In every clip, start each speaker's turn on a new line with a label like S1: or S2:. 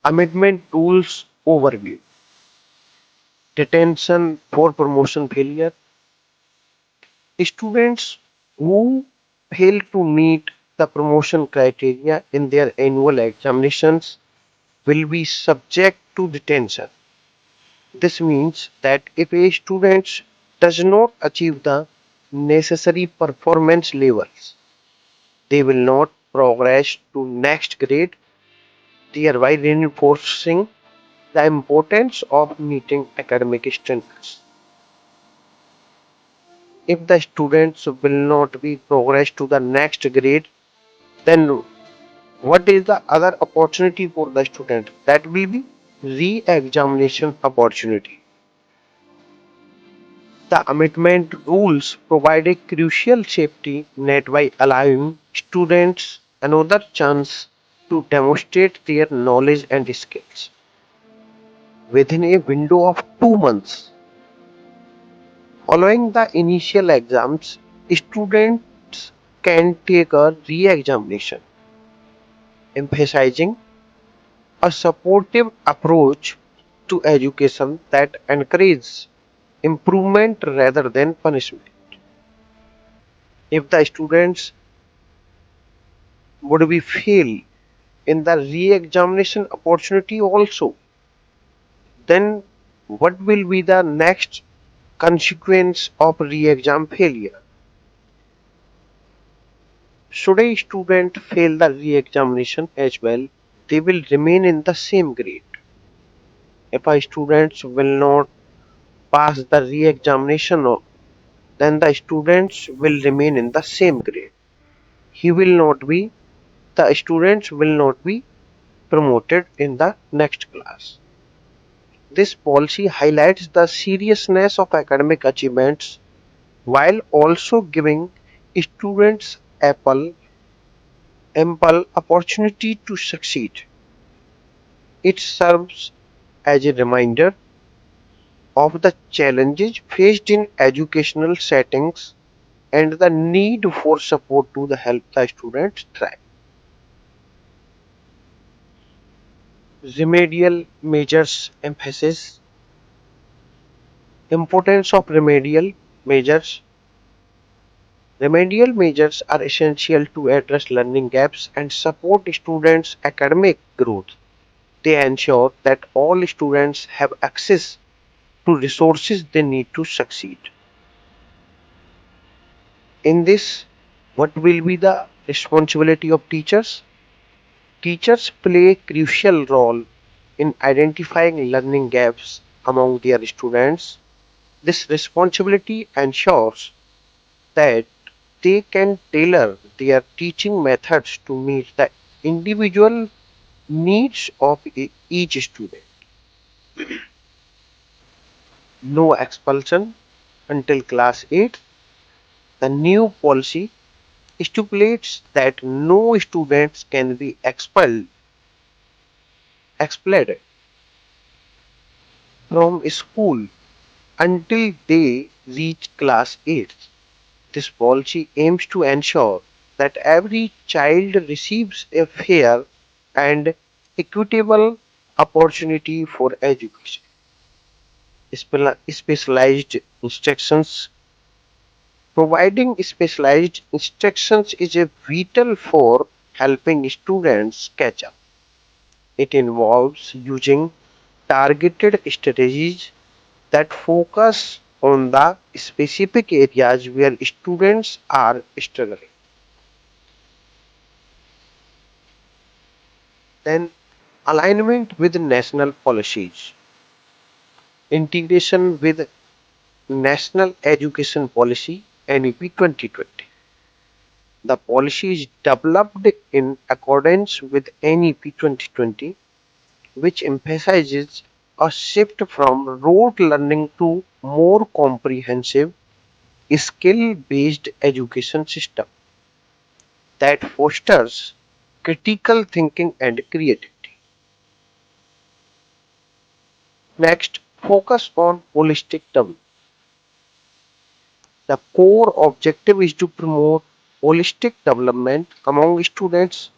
S1: Amendment rules overview. Detention for promotion failure. Students who fail to meet the promotion criteria in their annual examinations will be subject to detention. This means that if a student does not achieve the necessary performance levels, they will not progress to next grade, thereby reinforcing the importance of meeting academic standards. If the students will not be progressed to the next grade, then what is the other opportunity for the student? That will be re-examination opportunity. The amendment rules provide a crucial safety net by allowing students another chance to demonstrate their knowledge and skills within a window of 2 months. Following the initial exams, students can take a re-examination, emphasizing a supportive approach to education that encourages improvement rather than punishment. If the students would be fail in the re-examination opportunity also, then what will be the next consequence of re-exam failure? Should a student fail the re-examination as well, they will remain in the same grade. If a student will not pass the re-examination, then the students will remain in the same grade. He will not be, the students will not be promoted in the next class. This policy highlights the seriousness of academic achievements while also giving students ample opportunity to succeed. It serves as a reminder of the challenges faced in educational settings and the need for support to help the students thrive. Remedial measures emphasis importance of measures. Remedial measures are essential to address learning gaps and support students' academic growth. They ensure that all students have access to resources they need to succeed. In this, what will be the responsibility of teachers? Teachers play a crucial role in identifying learning gaps among their students. This responsibility ensures that they can tailor their teaching methods to meet the individual needs of each student. No expulsion until class 8. The new policy stipulates that no students can be expelled from school until they reach class 8. This policy aims to ensure that every child receives a fair and equitable opportunity for education. Specialized instructions. Providing specialized instructions is a vital for helping students catch up. It involves using targeted strategies that focus on the specific areas where students are struggling. Then, alignment with national policies, integration with National Education Policy NEP 2020. The policy is developed in accordance with NEP 2020, which emphasizes a shift from rote learning to more comprehensive skill-based education system that fosters critical thinking and creativity. Next, focus on holistic development. The core objective is to promote holistic development among students.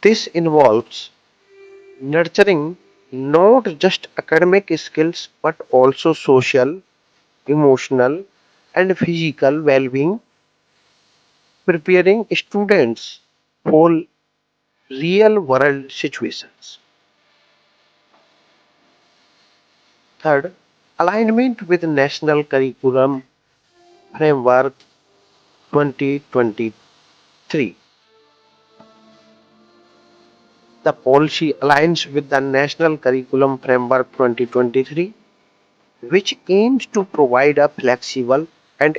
S1: This involves nurturing not just academic skills but also social, emotional, and physical well being, preparing students for real world situations. Third, alignment with National Curriculum Framework 2023. The policy aligns with the National Curriculum Framework 2023, which aims to provide a flexible and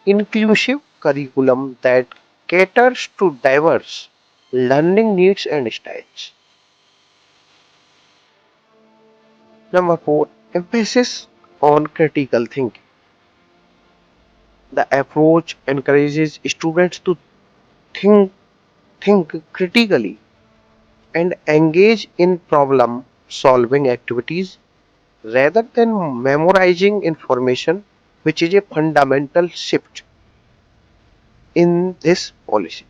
S1: inclusive curriculum that caters to diverse learning needs and styles. Number 4, emphasis on critical thinking. The approach encourages students to think, think critically and engage in problem solving activities rather than memorizing information, which is a fundamental shift in this policy.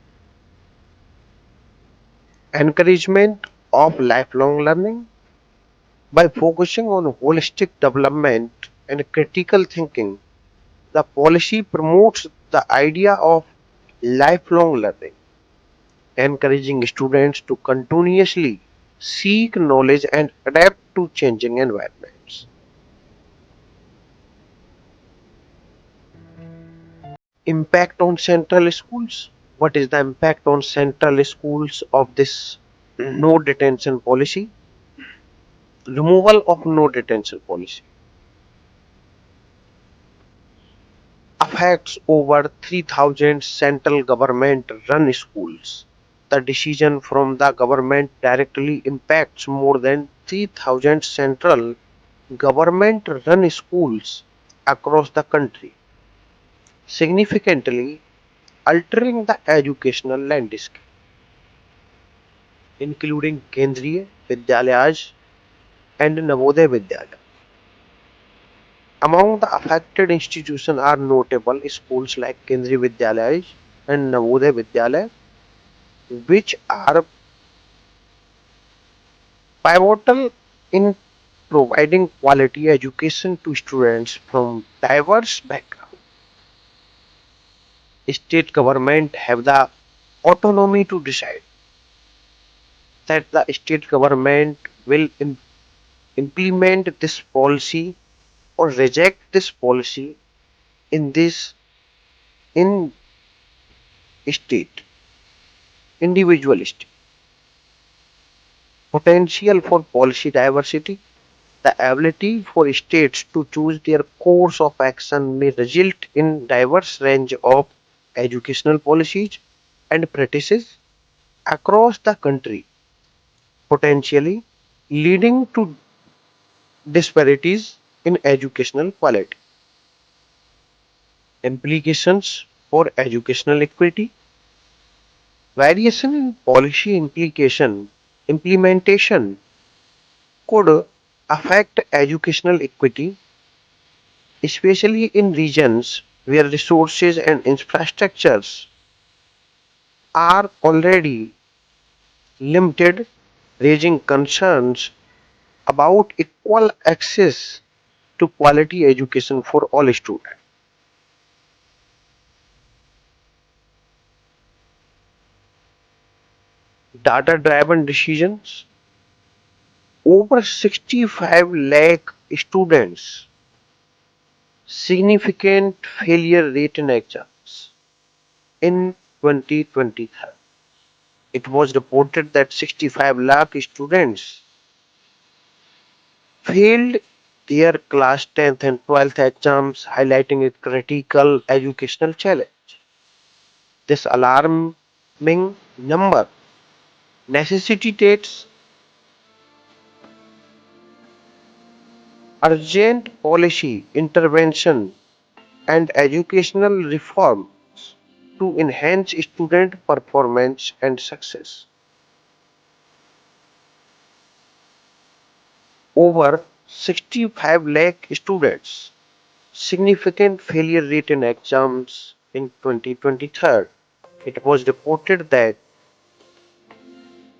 S1: Encouragement of lifelong learning. By focusing on holistic development and critical thinking, the policy promotes the idea of lifelong learning, encouraging students to continuously seek knowledge and adapt to changing environments. Impact on central schools. What is the impact on central schools of this no detention policy? Removal of no detention policy affects over 3,000 central government run schools. The decision from the government directly impacts more than 3,000 central government run schools across the country, significantly altering the educational landscape, including Kendriya Vidyalayas and Navodaya Vidyalaya. Among the affected institutions are notable schools like Kendriya Vidyalayas and Navodaya Vidyalaya, which are pivotal in providing quality education to students from diverse backgrounds. State government have the autonomy to decide that the state government will implement this policy or reject this policy in this in state individual state. Potential for policy diversity. The ability for states to choose their course of action may result in diverse range of educational policies and practices across the country, potentially leading to disparities in educational quality. Implications for educational equity. Variation in policy implementation could affect educational equity, especially in regions where resources and infrastructures are already limited, raising concerns about equal access to quality education for all students. Data driven decisions. Over 65 lakh students, significant failure rate in exams in 2023. It was reported that 65 lakh students failed their class 10th and 12th exams, highlighting a critical educational challenge. This alarming number necessitates urgent policy intervention and educational reforms to enhance student performance and success. Over 65 lakh students, significant failure rate in exams in 2023. It was reported that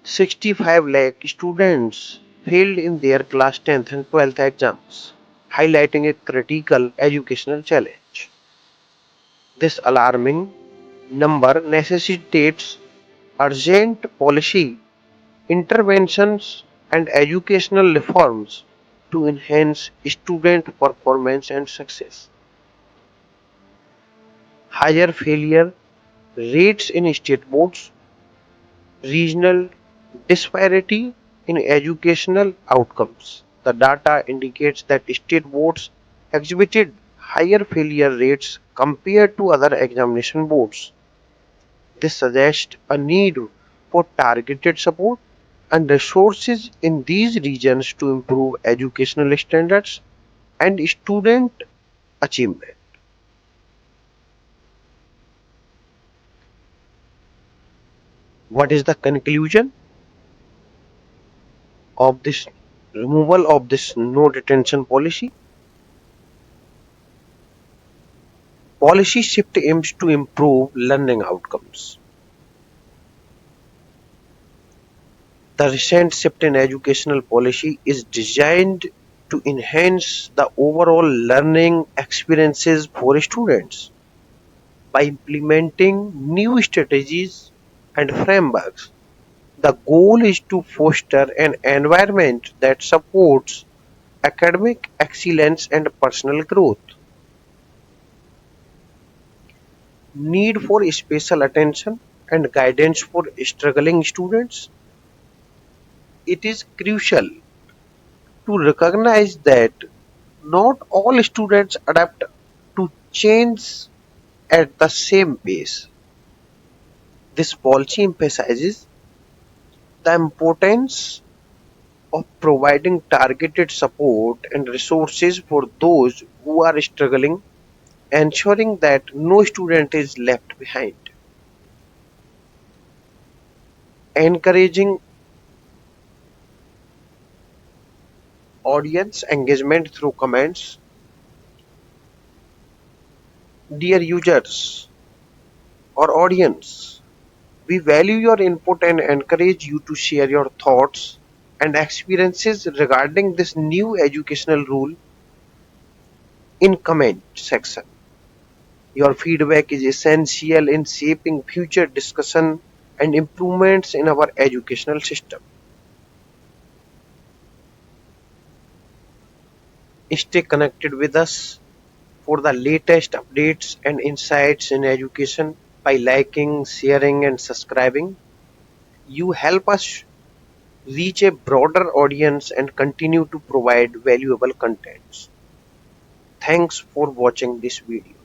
S1: 65 lakh students failed in their class 10th and 12th exams, highlighting a critical educational challenge. This alarming number necessitates urgent policy interventions and educational reforms to enhance student performance and success. Higher failure rates in state boards, regional disparity in educational outcomes. The data indicates that state boards exhibited higher failure rates compared to other examination boards. This suggests a need for targeted support and resources in these regions to improve educational standards and student achievement. What is the conclusion of this removal of this no detention policy? Policy shift aims to improve learning outcomes. The recent shift in educational policy is designed to enhance the overall learning experiences for students by implementing new strategies and frameworks. The goal is to foster an environment that supports academic excellence and personal growth. Need for special attention and guidance for struggling students. It is crucial to recognize that not all students adapt to change at the same pace. This policy emphasizes the importance of providing targeted support and resources for those who are struggling, ensuring that no student is left behind. Encouraging audience engagement through comments. Dear users or audience, we value your input and encourage you to share your thoughts and experiences regarding this new educational rule in comment section. Your feedback is essential in shaping future discussion and improvements in our educational system. Stay connected with us for the latest updates and insights in education by liking, sharing, and subscribing. You help us reach a broader audience and continue to provide valuable contents. Thanks for watching this video.